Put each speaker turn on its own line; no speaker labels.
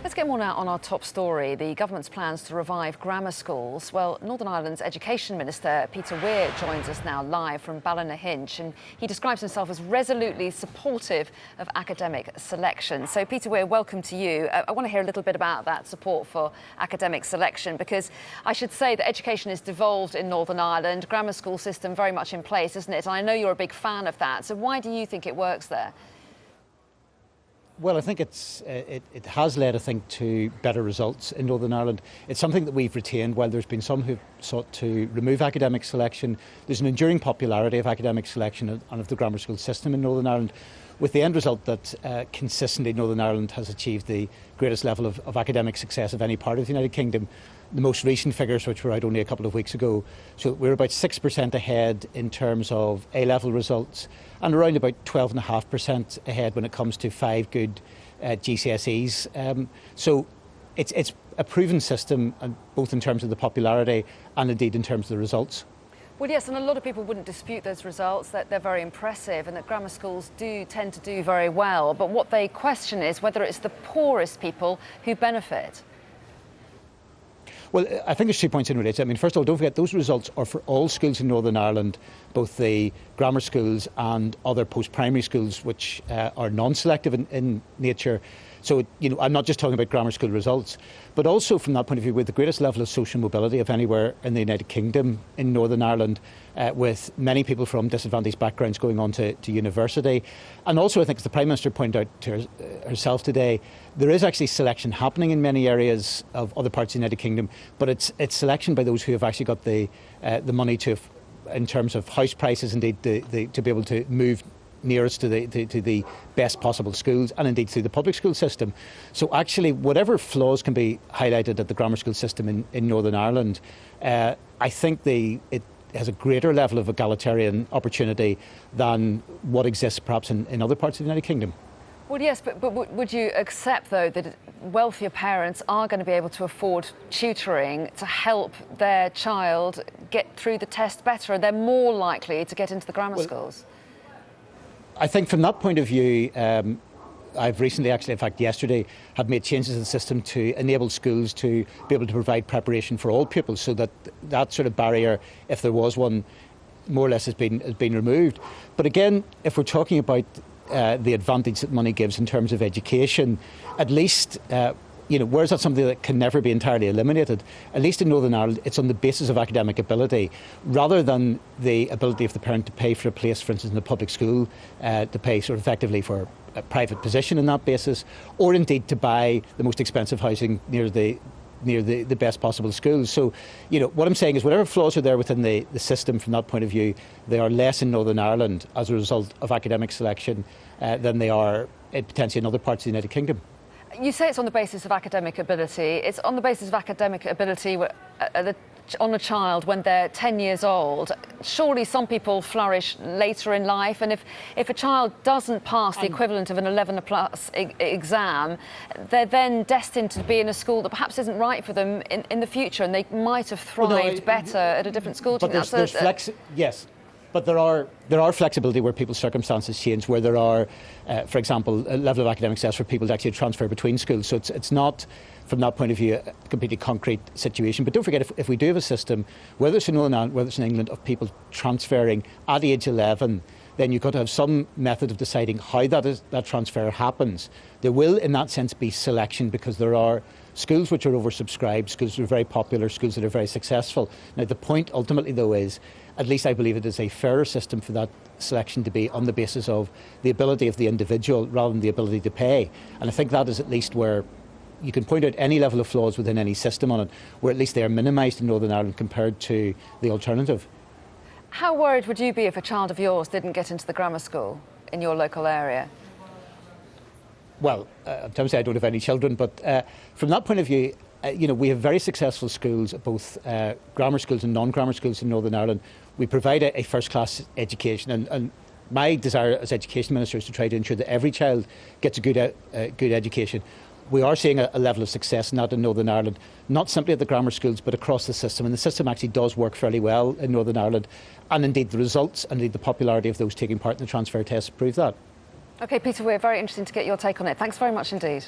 Let's get more now on our top story, the government's plans to revive grammar schools. Well, Northern Ireland's Education Minister, Peter Weir, joins us now live from Ballynahinch, and he describes himself as resolutely supportive of academic selection. So, Peter Weir, welcome to you. I want to hear a little bit about that support for academic selection, because I should say that education is devolved in Northern Ireland, grammar school system very much in place, isn't it? And I know you're a big fan of that. So why do you think it works there?
Well, I think it has led, I think, to better results in Northern Ireland. It's something that we've retained. While there's been some who've sought to remove academic selection, there's an enduring popularity of academic selection and of the grammar school system in Northern Ireland, with the end result that consistently Northern Ireland has achieved the greatest level of academic success of any part of the United Kingdom. The most recent figures, which were out only a couple of weeks ago, so we're about 6% ahead in terms of A-level results, and around about 12.5% ahead when it comes to 5 good GCSEs. So it's a proven system, both in terms of the popularity and indeed in terms of the results.
Well, yes, and a lot of people wouldn't dispute those results, that they're very impressive and that grammar schools do tend to do very well. But what they question is whether it's the poorest people who benefit.
Well, I think there's 2 points in relation. I mean, first of all, don't forget those results are for all schools in Northern Ireland, both the grammar schools and other post-primary schools, which are non-selective in nature. So, you know, I'm not just talking about grammar school results, but also from that point of view, with the greatest level of social mobility of anywhere in the United Kingdom in Northern Ireland, with many people from disadvantaged backgrounds going on to university. And also, I think, as the Prime Minister pointed out to herself today, there is actually selection happening in many areas of other parts of the United Kingdom, but it's selection by those who have actually got the money to, in terms of house prices, indeed, to be able to move nearest to the best possible schools, and indeed through the public school system. So actually, whatever flaws can be highlighted at the grammar school system in Northern Ireland, I think it has a greater level of egalitarian opportunity than what exists perhaps in other parts of the United Kingdom.
Well, yes, but would you accept, though, that wealthier parents are going to be able to afford tutoring to help their child get through the test better, and they're more likely to get into the grammar schools?
I think from that point of view, I've recently, actually, in fact yesterday, have made changes in the system to enable schools to be able to provide preparation for all pupils, so that that sort of barrier, if there was one, more or less has been removed. But again, if we're talking about the advantage that money gives in terms of education, at least, you know, whereas that's something that can never be entirely eliminated, at least in Northern Ireland, it's on the basis of academic ability, rather than the ability of the parent to pay for a place, for instance, in a public school, to pay sort of effectively for a private position on that basis, or indeed to buy the most expensive housing near the best possible schools. So, you know, what I'm saying is whatever flaws are there within the system from that point of view, they are less in Northern Ireland as a result of academic selection than they are potentially in other parts of the United Kingdom.
You say it's on the basis of academic ability. It's on the basis of academic ability on a child when they're 10 years old. Surely some people flourish later in life, and if a child doesn't pass the equivalent of an 11 plus exam, they're then destined to be in a school that perhaps isn't right for them in the future, and they might have thrived better at a different school.
But yes. But there are flexibility where people's circumstances change, where there are, for example, a level of academic success for people to actually transfer between schools. So it's not, from that point of view, a completely concrete situation. But don't forget, if we do have a system, whether it's in Northern Ireland, whether it's in England, of people transferring at age 11, then you've got to have some method of deciding how that transfer happens. There will, in that sense, be selection, because there are schools which are oversubscribed, schools that are very popular, schools that are very successful. Now, the point ultimately, though, is, at least I believe it is a fairer system for that selection to be on the basis of the ability of the individual rather than the ability to pay. And I think that is at least where you can point out any level of flaws within any system on it, where at least they are minimised in Northern Ireland compared to the alternative.
How worried would you be if a child of yours didn't get into the grammar school in your local area?
Well, I'm trying to say I don't have any children, but from that point of view, you know, we have very successful schools, both grammar schools and non-grammar schools in Northern Ireland. We provide a first-class education, and my desire as Education Minister is to try to ensure that every child gets a good education. We are seeing a level of success in that in Northern Ireland, not simply at the grammar schools, but across the system. And the system actually does work fairly well in Northern Ireland. And indeed, the results and indeed the popularity of those taking part in the transfer tests prove that.
OK, Peter Weir, very interesting to get your take on it. Thanks very much indeed.